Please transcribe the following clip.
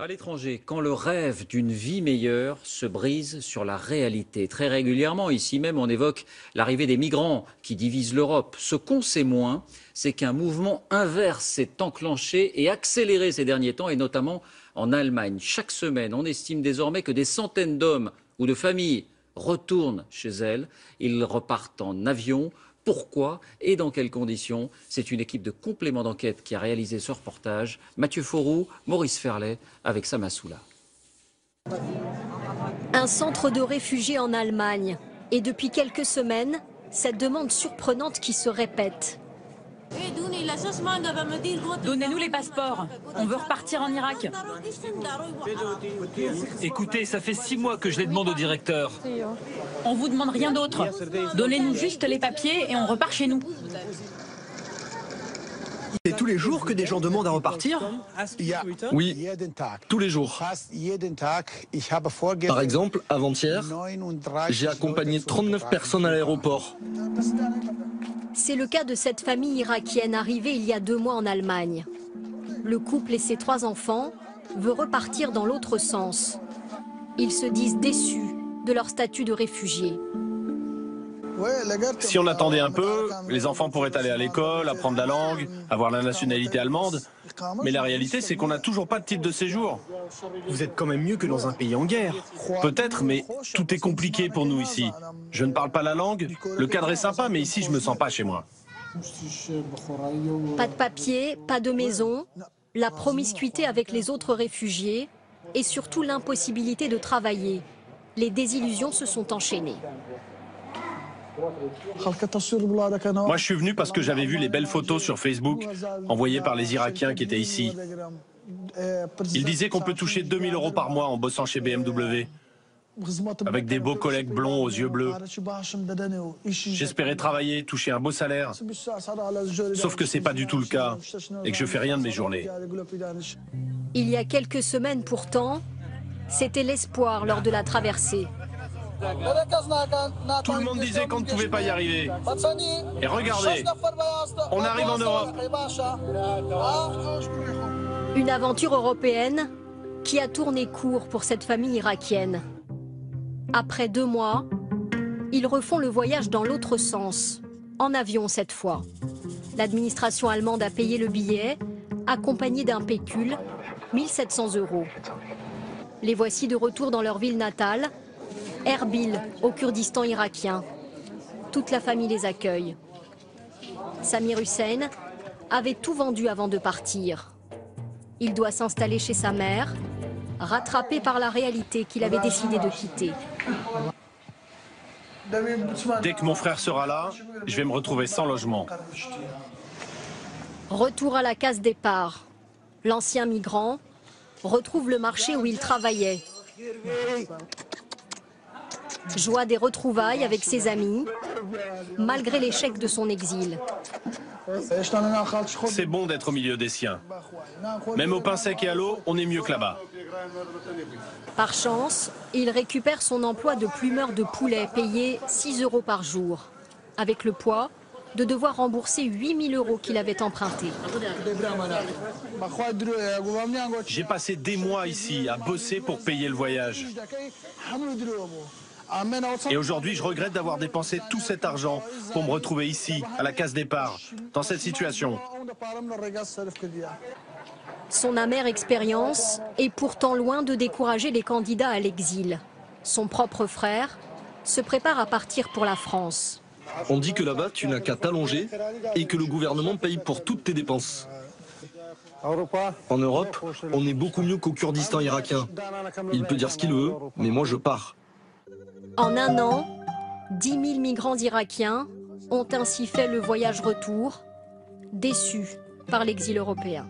À l'étranger, quand le rêve d'une vie meilleure se brise sur la réalité. Très régulièrement, ici même, on évoque l'arrivée des migrants qui divisent l'Europe. Ce qu'on sait moins, c'est qu'un mouvement inverse s'est enclenché et accéléré ces derniers temps, et notamment en Allemagne. Chaque semaine, on estime désormais que des centaines d'hommes ou de familles retournent chez elles. Ils repartent en avion. Pourquoi et dans quelles conditions? C'est une équipe de complément d'enquête qui a réalisé ce reportage. Mathieu Fauroux, Maurice Ferlet avec Samassoula. Un centre de réfugiés en Allemagne. Et depuis quelques semaines, cette demande surprenante qui se répète. Donnez-nous les passeports. On veut repartir en Irak. Écoutez, ça fait 6 mois que je les demande au directeur. On vous demande rien d'autre. Donnez-nous juste les papiers et on repart chez nous. C'est tous les jours que des gens demandent à repartir? Oui, tous les jours. Par exemple, avant-hier, j'ai accompagné 39 personnes à l'aéroport. C'est le cas de cette famille irakienne arrivée il y a 2 mois en Allemagne. Le couple et ses 3 enfants veut repartir dans l'autre sens. Ils se disent déçus de leur statut de réfugiés. Si on attendait un peu, les enfants pourraient aller à l'école, apprendre la langue, avoir la nationalité allemande. Mais la réalité, c'est qu'on n'a toujours pas de titre de séjour. Vous êtes quand même mieux que dans un pays en guerre. Peut-être, mais tout est compliqué pour nous ici. Je ne parle pas la langue, le cadre est sympa, mais ici, je me sens pas chez moi. Pas de papier, pas de maison, la promiscuité avec les autres réfugiés et surtout l'impossibilité de travailler. Les désillusions se sont enchaînées. Moi, je suis venu parce que j'avais vu les belles photos sur Facebook envoyées par les Irakiens qui étaient ici. Ils disaient qu'on peut toucher 2000 € par mois en bossant chez BMW, avec des beaux collègues blonds aux yeux bleus. J'espérais travailler, toucher un beau salaire, sauf que c'est pas du tout le cas et que je fais rien de mes journées. Il y a quelques semaines pourtant, c'était l'espoir lors de la traversée. Tout le monde disait qu'on ne pouvait pas y arriver. Et regardez, on arrive en Europe. Une aventure européenne qui a tourné court pour cette famille irakienne. Après 2 mois, ils refont le voyage dans l'autre sens, en avion cette fois. L'administration allemande a payé le billet, accompagné d'un pécule, 1 700 €. Les voici de retour dans leur ville natale, Erbil, au Kurdistan irakien. Toute la famille les accueille. Samir Hussein avait tout vendu avant de partir. Il doit s'installer chez sa mère, rattrapé par la réalité qu'il avait décidé de quitter. Dès que mon frère sera là, je vais me retrouver sans logement. Retour à la case départ. L'ancien migrant retrouve le marché où il travaillait. Joie des retrouvailles avec ses amis, malgré l'échec de son exil. C'est bon d'être au milieu des siens. Même au pain sec et à l'eau, on est mieux que là-bas. Par chance, il récupère son emploi de plumeur de poulet payé 6 € par jour, avec le poids de devoir rembourser 8 000 € qu'il avait empruntés. J'ai passé des mois ici à bosser pour payer le voyage. Et aujourd'hui, je regrette d'avoir dépensé tout cet argent pour me retrouver ici, à la case départ, dans cette situation. Son amère expérience est pourtant loin de décourager les candidats à l'exil. Son propre frère se prépare à partir pour la France. On dit que là-bas, tu n'as qu'à t'allonger et que le gouvernement paye pour toutes tes dépenses. En Europe, on est beaucoup mieux qu'au Kurdistan irakien. Il peut dire ce qu'il veut, mais moi je pars. En 1 an, 10 000 migrants irakiens ont ainsi fait le voyage retour, déçus par l'exil européen.